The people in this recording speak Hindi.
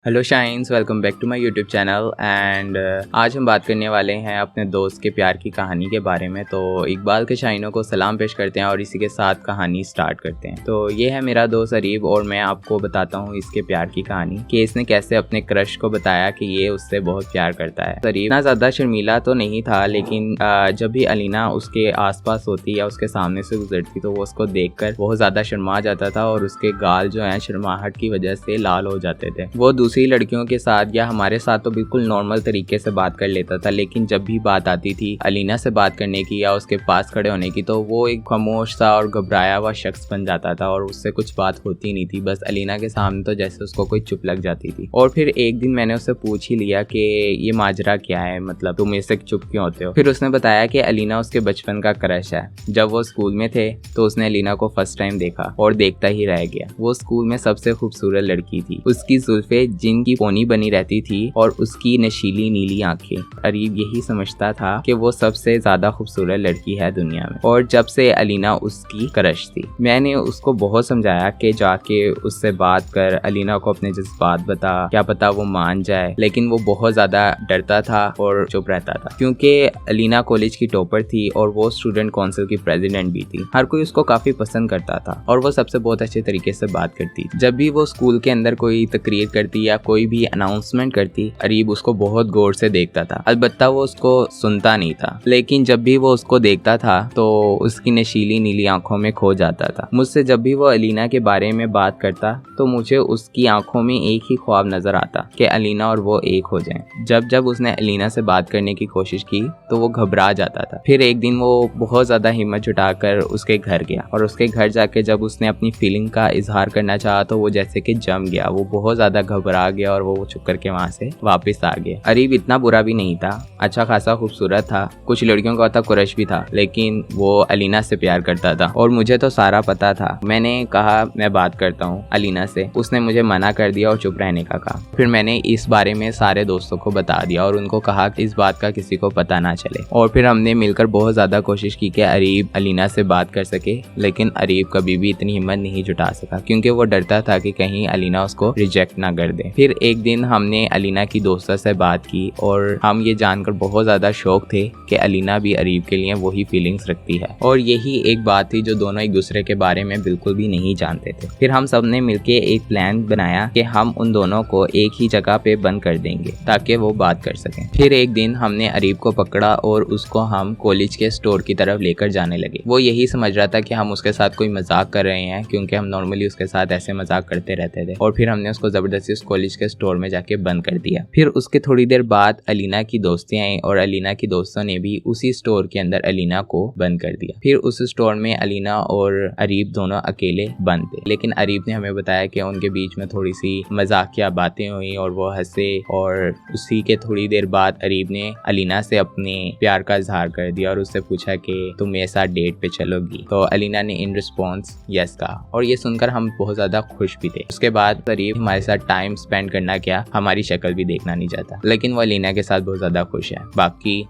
Hello shines, welcome back to my YouTube channel and आज हम बात करने वाले हैं अपने दोस्त के प्यार की कहानी के बारे में। तो इकबाल के शाइनों को सलाम पेश करते हैं और इसी के साथ कहानी स्टार्ट करते हैं। तो ये है मेरा दोस्त अरीब और मैं आपको बताता हूँ इसके प्यार की कहानी कि इसने कैसे अपने क्रश को बताया कि ये उससे बहुत प्यार करता है। अरीब इतना ज़्यादा शर्मीला तो नहीं था, लेकिन जब भी अलीना उसके आसपास होती या उसके सामने से गुजरती तो वो उसको देखकर बहुत ज़्यादा शर्मा जाता था और उसके गाल जो है शर्माहट की वजह से लाल हो जाते थे। वो दूसरी लड़कियों के साथ या हमारे साथ तो बिल्कुल नॉर्मल तरीके से बात कर लेता था, लेकिन जब भी बात आती थी अलीना से बात करने की या उसके पास खड़े होने की तो वो एक खामोश सा और घबराया हुआ शख्स बन जाता था और उससे कुछ बात होती नहीं थी। बस अलीना के सामने तो जैसे उसको कोई चुप लग जाती थी। और फिर एक दिन मैंने उससे पूछ ही लिया कि ये माजरा क्या है, मतलब तुम इससे चुप क्यों होते हो। फिर उसने बताया कि अलीना उसके बचपन का क्रश है। जब वो स्कूल में थे तो उसने अलीना को फर्स्ट टाइम देखा और देखता ही रह गया। वो स्कूल में सबसे खूबसूरत लड़की थी। उसकी जुल्फे जिनकी पोनी बनी रहती थी और उसकी नशीली नीली आंखें। अरीब यही समझता था कि वो सबसे ज्यादा खूबसूरत लड़की है दुनिया में और जब से अलीना उसकी क्रश थी। मैंने उसको बहुत समझाया कि जाके उससे बात कर, अलीना को अपने जज्बात बता, क्या पता वो मान जाए, लेकिन वो बहुत ज्यादा डरता था और चुप रहता था क्योंकि अलीना कॉलेज की टॉपर थी और वो स्टूडेंट काउंसिल की प्रेसिडेंट भी थी। हर कोई उसको काफी पसंद करता था और वो सबसे बहुत अच्छे तरीके से बात करती। जब भी वो स्कूल के अंदर कोई तकरीर करती या कोई भी अनाउंसमेंट करती, अरीब उसको बहुत गौर से देखता था। अलबत्ता वो उसको सुनता नहीं था, लेकिन जब भी वो उसको देखता था तो उसकी नशीली नीली आंखों में खो जाता था। मुझसे जब भी वो अलीना के बारे में बात करता तो मुझे उसकी आंखों में एक ही ख्वाब नजर आता कि अलीना और वो एक हो जाएं। जब जब उसने अलीना से बात करने की कोशिश की तो वो घबरा जाता था। फिर एक दिन वो बहुत ज्यादा हिम्मत जुटाकर उसके घर गया और उसके घर जाके जब उसने अपनी फीलिंग का इजहार करना चाहा तो वो जैसे कि जम गया। वो बहुत ज्यादा घबरा गया और वो चुप करके वहां से वापस आ गया। अरीब इतना बुरा भी नहीं था, अच्छा खासा खूबसूरत था, कुछ लड़कियों का था क्रश भी था, लेकिन वो अलीना से प्यार करता था और मुझे तो सारा पता था। मैंने कहा मैं बात करता हूँ अलीना से, उसने मुझे मना कर दिया और चुप रहने का कहा। फिर मैंने इस बारे में सारे दोस्तों को बता दिया और उनको कहा कि इस बात का किसी को पता ना चले। और फिर हमने मिलकर बहुत ज्यादा कोशिश की कि अरीब अलीना से बात कर सके, लेकिन अरीब कभी भी इतनी हिम्मत नहीं जुटा सका क्योंकि वो डरता था कि कहीं अलीना उसको रिजेक्ट ना कर दे। फिर एक दिन हमने अलीना की दोस्तों से बात की और हम ये जानकर बहुत ज्यादा शौक थे कि अलीना भी अरीब के लिए वही फीलिंग्स रखती है और यही एक बात थी जो दोनों एक दूसरे के बारे में बिल्कुल भी नहीं जानते थे। फिर हम सब ने मिलके एक प्लान बनाया कि हम उन दोनों को एक ही जगह पे बंद कर देंगे ताकि वो बात कर सकें। फिर एक दिन हमने अरीब को पकड़ा और उसको हम कॉलेज के स्टोर की तरफ लेकर जाने लगे। वो यही समझ रहा था कि हम उसके साथ कोई मजाक कर रहे हैं क्योंकि हम नॉर्मली उसके साथ ऐसे मजाक करते रहते थे। और फिर हमने उसको जबरदस्ती उस कॉलेज के स्टोर में जाके बंद कर दिया। फिर उसके थोड़ी देर बाद अलीना की दोस्तें आई और अलीना की दोस्तों ने भी उसी स्टोर के अंदर अलीना को बंद कर दिया। फिर उस स्टोर में अलीना और अरीब दोनों अकेले बंद थे, लेकिन अरीब ने हमें बताया कि उनके बीच में थोड़ी सी मजाकिया बातें हुई और वो हंसे और उसी के थोड़ी देर बाद अरीब ने अलीना से अपने प्यार का इजहार कर दिया और उससे पूछा कि तुम मेरे साथ डेट पे चलोगी। तो अलीना ने इन रिस्पॉन्स यस कहा और ये सुनकर हम बहुत ज्यादा खुश भी थे। उसके बाद अरीब हमारे साथ टाइम स्पेंड करना क्या, हमारी शक्ल भी देखना नहीं चाहता, लेकिन वो अलीना के साथ बहुत ज्यादा खुश है। बाकी